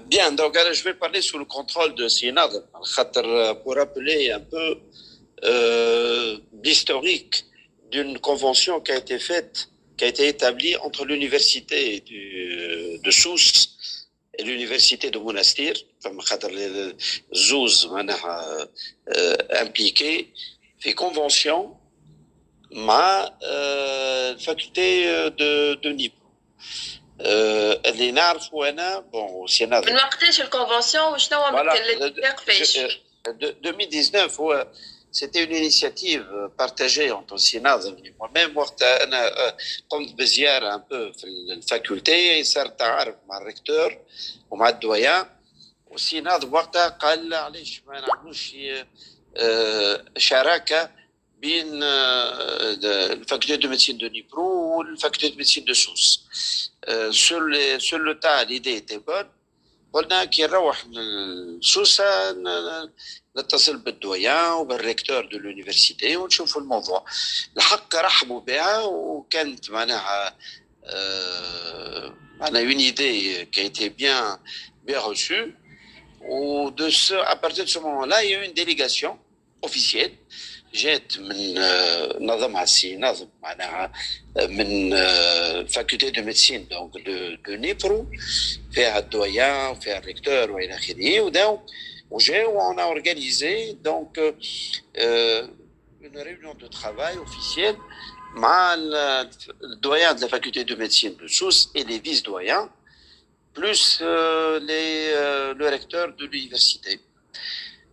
Bien, donc je vais parler sous le contrôle de Sinad, pour rappeler un peu l'historique d'une convention qui a été faite, qui a été établie entre l'université de Sousse et l'université de Monastir, comme Zouz impliqué, fait convention مع الفاكولتي de Nîmes. اللي نعرفه انا بون سي ناظر من وقتاش الكونفنسيون وشنو هو الاتفاق فاش 2019 هو c'était une initiative partagée entre سيناظم moi-même وقتها انا قمت بزياره un peu في الفاكولتي صرت اعرف مع الريكتور ومع الدويان وسيناظم وقتها قال علاش ما نعملوش شراكه بين الفاكولté de médecine de Nipro ou la faculté de médecine de Sousse. Sur le tas, l'idée était bonne. قلنا كي نروح من سوسة نتصل بالدويان وبالريكتور دو لونيفرسيتي ونشوفوا الموضوع. الحق رحبوا بها وكانت معناها une idée qui a été bien reçue. À partir de ce moment-là, il y a eu une délégation officielle. جات من نظمها السي ناظم معناها من فاكولتي دو ميديسين دونك دو نيبرو فيها الدويان فيها الريكتور والى اخره وجاو on a organisé donc une réunion de travail officielle مع الدويان de la faculté de médecine de Sousse et les vice-doyens plus le recteur de l'université.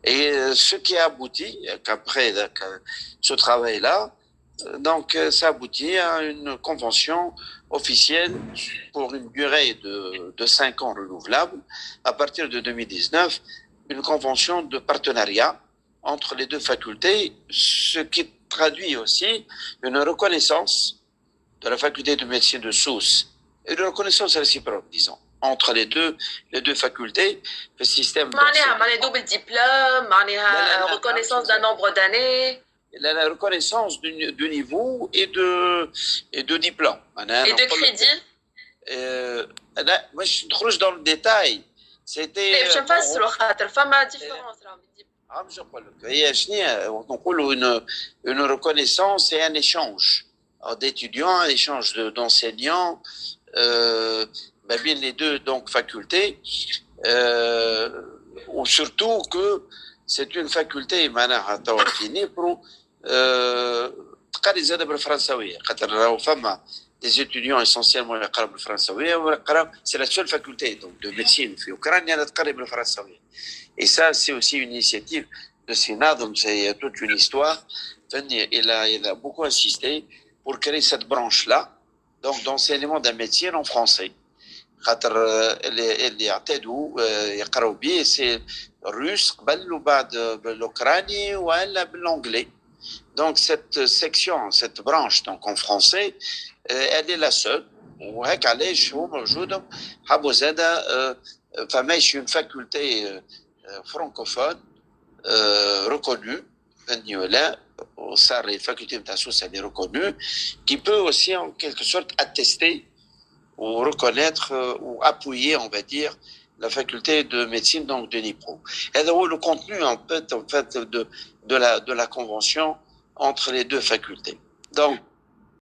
Et ce qui a abouti, qu'après ce travail-là, donc ça aboutit à une convention officielle pour une durée de 5 ans renouvelable. À partir de 2019, une convention de partenariat entre les deux facultés, ce qui traduit aussi une reconnaissance de la faculté de médecine de Sousse et une reconnaissance réciproque, disons, entre les deux facultés, le système معناها double diplôme, معناها reconnaissance d'un nombre d'années. La reconnaissance du niveau et de diplôme. Et de crédit. Moi, je trouve dans le détail. C'était. Je ne sais pas si c'est فما différence. Une reconnaissance et un échange d'étudiants, un échange d'enseignants. Bien les deux donc facultés ou surtout que c'est une faculté معناها توا في نيبرو تقري زاد بالفرنساويه خاطر راهو فما des étudiants essentiellement يقراو بالفرنساويه ويقراو c'est la seule faculté donc de médecine في اوكرانيا اللي تقري بالفرنساويه et ça c'est aussi une initiative de Sénat donc c'est toute une histoire il a beaucoup insisté pour créer cette branche là donc d'enseignement de la médecine en français. خاطر اللي يعتادوا يقراو بيه سي الروس قبل وبعد بالاوكراني ولا بالانجلي دونك cette section cette branche donc en français elle est la seule وهيك علاش هو موجود حبوا زاده فماش une faculté francophone reconnue là صار الفاكولتي نتاع سوسه اللي reconnue qui peut aussi en quelque sorte attester ou reconnaître ou appuyer, on va dire, la faculté de médecine donc de Nipro. Et donc, le contenu en fait de la convention entre les deux facultés. Donc